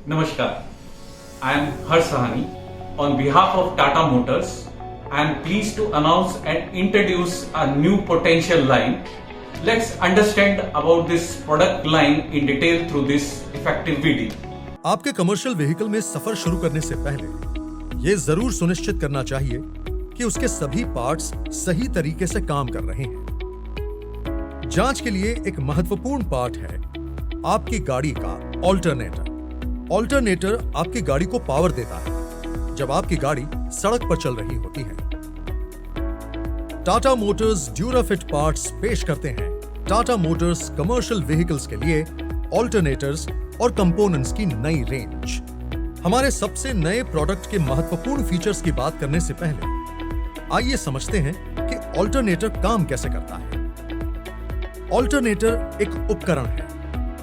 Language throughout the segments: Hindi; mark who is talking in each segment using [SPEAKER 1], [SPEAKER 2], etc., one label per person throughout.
[SPEAKER 1] Namaskar. I am Harsh Sahani. On behalf of Tata Motors, I am pleased to announce and introduce a new potential line. Let's understand about this product line in detail through this effective video.
[SPEAKER 2] आपके कमर्शियल व्हीकल में सफर शुरू करने से पहले ये जरूर सुनिश्चित करना चाहिए कि उसके सभी पार्ट्स सही तरीके से काम कर रहे हैं। जांच के लिए एक महत्वपूर्ण पार्ट है आपकी गाड़ी का ऑल्टरनेटर। ऑल्टरनेटर आपकी गाड़ी को पावर देता है जब आपकी गाड़ी सड़क पर चल रही होती है। टाटा मोटर्स ड्यूराफिट पार्ट्स पेश करते हैं टाटा मोटर्स कमर्शियल व्हीकल्स के लिए ऑल्टरनेटर्स और कंपोनेंट्स की नई रेंज। हमारे सबसे नए प्रोडक्ट के महत्वपूर्ण फीचर्स की बात करने से पहले आइए समझते हैं कि ऑल्टरनेटर काम कैसे करता है। ऑल्टरनेटर एक उपकरण है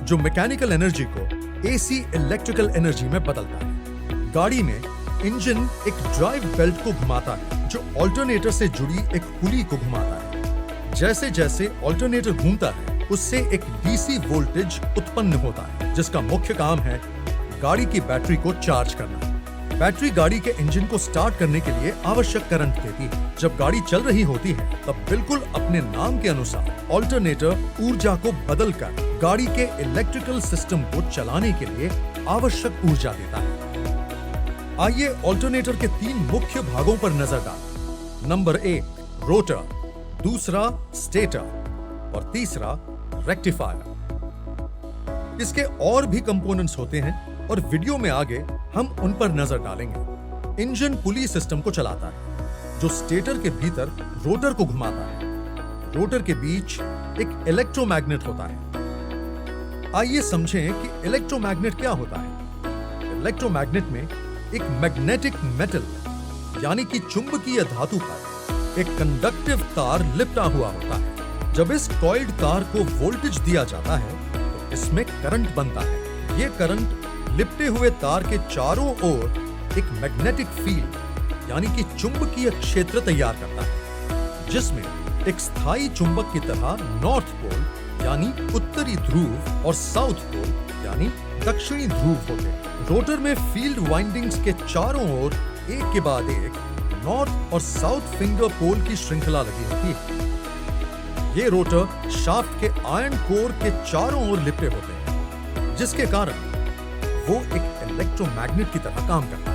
[SPEAKER 2] जो मैकेनिकल एनर्जी को एसी इलेक्ट्रिकल एनर्जी में बदलता है। गाड़ी में इंजन एक ड्राइव बेल्ट को घुमाता है जो ऑल्टरनेटर से जुड़ी एक पुली को घुमाता है। जैसे जैसे ऑल्टरनेटर घूमता है उससे एक डीसी वोल्टेज उत्पन्न होता है जिसका मुख्य काम है गाड़ी की बैटरी को चार्ज करना। बैटरी गाड़ी के इंजन को स्टार्ट करने के लिए आवश्यक करंट देती है। जब गाड़ी चल रही होती है तब बिल्कुल अपने नाम के अनुसार ऑल्टरनेटर ऊर्जा को बदलकर गाड़ी के इलेक्ट्रिकल सिस्टम को चलाने के लिए आवश्यक ऊर्जा देता है। आइए ऑल्टरनेटर के 3 मुख्य भागों पर नजर डालें। नंबर 1 रोटर, दूसरा स्टेटर और तीसरा रेक्टिफायर। इसके और भी कंपोनेंट्स होते हैं और वीडियो में आगे हम उन पर नजर डालेंगे। इंजन पुली सिस्टम को चलाता है जो स्टेटर के भीतर रोटर को घुमाता है। रोटर के बीच एक इलेक्ट्रोमैग्नेट होता है। आइए समझें कि इलेक्ट्रोमैग्नेट क्या होता है। इलेक्ट्रोमैग्नेट में एक मैग्नेटिक मेटल यानी कि चुंबकीय धातु पर एक कंडक्टिव तार लिपटा हुआ होता है। जब इस कॉइल्ड तार को वोल्टेज दिया जाता है तो इसमें करंट बनता है। ये करंट लिपटे हुए तार के चारों ओर एक मैग्नेटिक फील्ड यानी कि चुंबकीय क्षेत्र तैयार करता है जिसमें एक स्थायी चुंबक की तरह नॉर्थ पोल यानी उत्तरी ध्रुव और साउथ पोल यानी दक्षिणी ध्रुव होते हैं। रोटर में फील्ड वाइंडिंग्स के चारों ओर एक के बाद एक नॉर्थ और साउथ फिंगर पोल की श्रृंखला लगी होती है। ये रोटर शाफ्ट के आयरन कोर के चारों ओर लिपटे होते हैं जिसके कारण वो एक इलेक्ट्रोमैग्नेट की तरह काम करता है।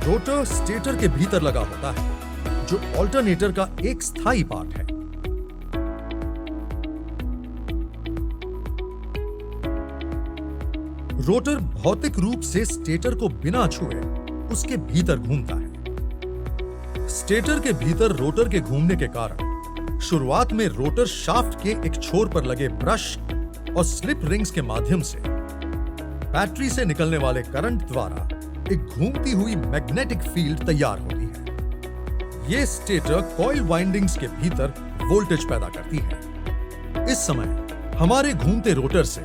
[SPEAKER 2] रोटर स्टेटर के भीतर लगा होता है जो ऑल्टरनेटर का एक स्थायी पार्ट है। रोटर भौतिक रूप से स्टेटर को बिना छुए उसके भीतर घूमता है। स्टेटर के भीतर रोटर के घूमने के कारण शुरुआत में रोटर शाफ्ट के एक छोर पर लगे ब्रश और स्लिप रिंग्स के माध्यम से बैटरी से निकलने वाले करंट द्वारा एक घूमती हुई मैग्नेटिक फील्ड तैयार होती है। ये स्टेटर कॉइल वाइंडिंग्स के भीतर वोल्टेज पैदा करती है। इस समय हमारे घूमते रोटर से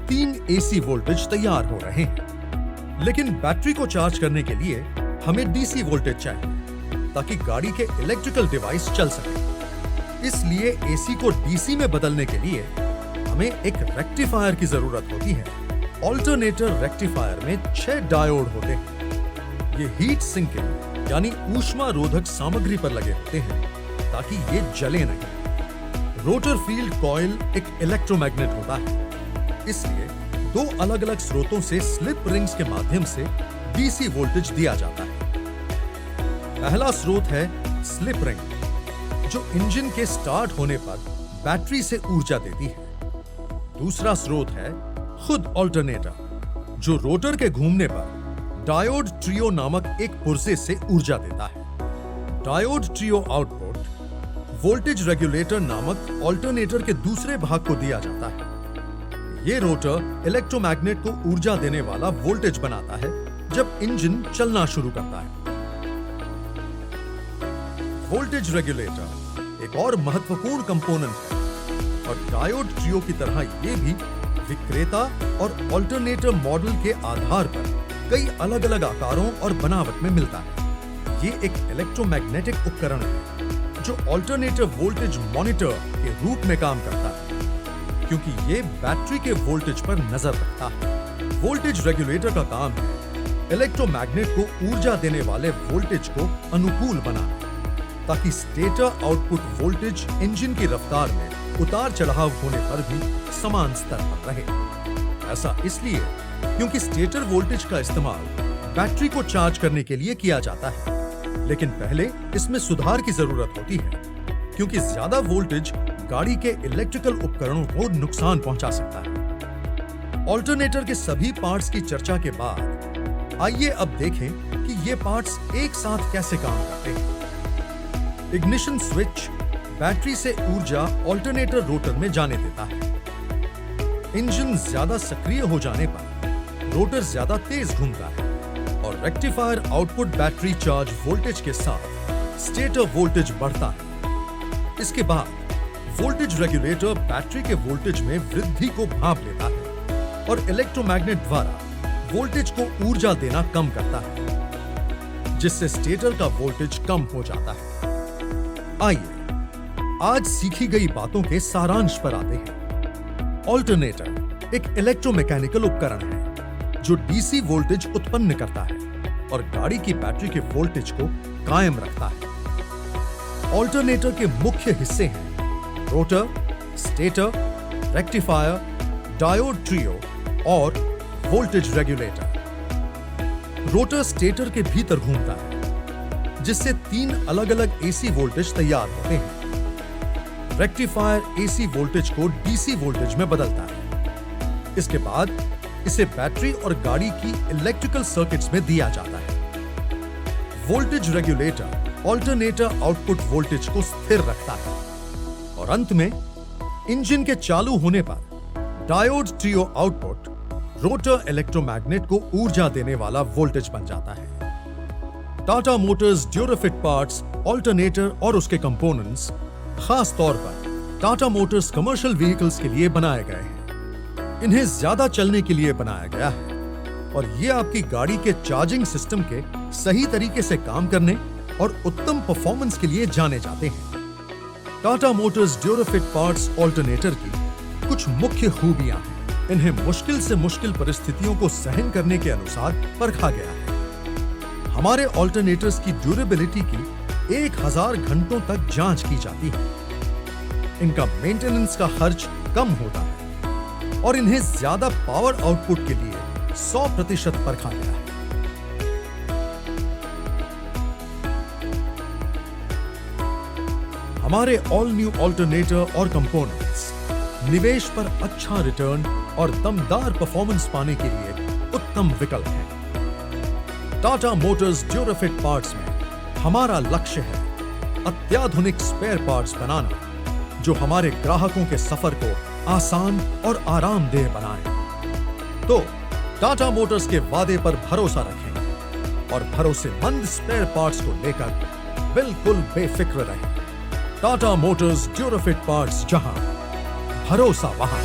[SPEAKER 2] 3 एसी वोल्टेज तैयार हो रहे हैं, लेकिन बैटरी को चार्ज करने के लिए हमें डीसी वोल्टेज चाहिए ताकि गाड़ी के इलेक्ट्रिकल डिवाइस चल सके। इसलिए एसी को डीसी में बदलने के लिए हमें एक रेक्टिफायर की जरूरत होती है। ऑल्टरनेटर रेक्टिफायर में 6 डायोड होते हैं। ये हीट सिंकिंग यानी ऊष्मा रोधक सामग्री पर लगे होते हैं ताकि ये जले नहीं। रोटर फील्ड कॉइल एक इलेक्ट्रोमैग्नेट होता है, इसलिए 2 अलग-अलग स्रोतों से स्लिप रिंग्स के माध्यम से डीसी वोल्टेज दिया जाता है। पहला स्रोत है स्लिप रिंग जो इंजन के स्टार्ट होने पर बैटरी से ऊर्जा देती है। दूसरा स्रोत है खुद ऑल्टरनेटर जो रोटर के घूमने पर डायोड ट्रियो नामक एक पुर्जे से ऊर्जा देता है। Diode trio output voltage regulator नामक ऑल्टरनेटर के दूसरे भाग को दिया जाता है। ये रोटर इलेक्ट्रोमैग्नेट को ऊर्जा देने वाला वोल्टेज बनाता है जब इंजन चलना शुरू करता है। वोल्टेज रेगुलेटर एक और महत्वपूर्ण कंपोनेंट है और डायोड ट्रियो की तरह ये भी विक्रेता और ऑल्टरनेटर मॉडल के आधार पर कई अलग अलग आकारों और बनावट में मिलता है। ये एक इलेक्ट्रोमैग्नेटिक उपकरण है जो ऑल्टरनेटर वोल्टेज मॉनिटर के रूप में काम करता है क्योंकि ये बैटरी के वोल्टेज पर नजर रखता है। वोल्टेज रेगुलेटर का काम है इलेक्ट्रोमैग्नेट को ऊर्जा देने वाले वोल्टेज को अनुकूल बनाना, ताकि स्टेटर आउटपुट वोल्टेज इंजन की रफ्तार में उतार चढ़ाव होने पर भी समान स्तर पर रहे। ऐसा इसलिए क्योंकि स्टेटर वोल्टेज का इस्तेमाल बैटरी को चार्ज करने के लिए किया जाता है, लेकिन पहले इसमें सुधार की जरूरत होती है, क्योंकि ज्यादा वोल्टेज गाड़ी के इलेक्ट्रिकल उपकरणों को नुकसान पहुंचा सकता है। ऑल्टरनेटर के सभी पार्ट्स की चर्चा के बाद आइए अब देखें कि ये पार्ट्स एक साथ कैसे काम करते हैं। इग्निशन स्विच बैटरी से ऊर्जा ऑल्टरनेटर रोटर में जाने देता है। इंजन ज्यादा सक्रिय हो जाने पर रोटर ज्यादा तेज घूमता है और rectifier output battery charge voltage के साथ स्टेटर वोल्टेज बढ़ता है। इसके बाद वोल्टेज रेगुलेटर बैटरी के वोल्टेज में वृद्धि को भांप लेता है और इलेक्ट्रोमैग्नेट द्वारा वोल्टेज को ऊर्जा देना कम करता है, जिससे स्टेटर का वोल्टेज कम हो जाता है। आइए आज सीखी गई बातों के सारांश पर आते हैं। ऑल्टरनेटर एक इलेक्ट्रोमैकेनिकल उपकरण है जो डीसी वोल्टेज उत्पन्न करता है और गाड़ी की बैटरी के वोल्टेज को कायम रखता है। ऑल्टरनेटर के मुख्य हिस्से हैं rotor, stator, rectifier, diode trio और वोल्टेज रेगुलेटर। रोटर स्टेटर के भीतर घूमता है, जिससे 3 अलग-अलग एसी वोल्टेज तैयार होते हैं। रेक्टिफायर एसी वोल्टेज को डीसी वोल्टेज में बदलता है। इसके बाद इसे बैटरी और गाड़ी की इलेक्ट्रिकल सर्किट्स में दिया जाता है। Voltage regulator alternator output voltage को स्थिर रखता है और अंत में इंजन के चालू होने पर diode trio output rotor electromagnet को ऊर्जा देने वाला वोल्टेज बन जाता है। टाटा मोटर्स ड्यूराफिट पार्ट्स, ऑल्टरनेटर और उसके कंपोनेंट्स खास तौर पर टाटा मोटर्स कमर्शियल व्हीकल्स के लिए बनाए गए हैं। इन्हें ज्यादा चलने के लिए बनाया गया है और ये आपकी गाड़ी के चार्जिंग सिस्टम के सही तरीके से काम करने और उत्तम परफॉर्मेंस के लिए जाने जाते हैं। टाटा मोटर्स ड्यूराफिट पार्ट्स ऑल्टरनेटर की कुछ मुख्य खूबियां हैं। इन्हें मुश्किल से मुश्किल परिस्थितियों को सहन करने के अनुसार परखा गया है। हमारे ऑल्टरनेटर्स की ड्यूरेबिलिटी की 1000 घंटों तक जांच की जाती है। इनका मेंटेनेंस का खर्च कम होता है और इन्हें ज्यादा पावर आउटपुट के लिए 100% परखा गया है। हमारे ऑल न्यू ऑल्टरनेटर और कंपोनेंट्स निवेश पर अच्छा रिटर्न और दमदार परफॉर्मेंस पाने के लिए उत्तम विकल्प है। टाटा मोटर्स ड्यूराफिट पार्ट्स में हमारा लक्ष्य है अत्याधुनिक स्पेयर पार्ट्स बनाना जो हमारे ग्राहकों के सफर को आसान और आरामदेह बनाए। तो टाटा मोटर्स के वादे पर भरोसा रखें और भरोसेमंद स्पेयर पार्ट्स को लेकर बिल्कुल बेफिक्र रहें। टाटा मोटर्स ड्यूराफिट पार्ट्स, जहां भरोसा वहां।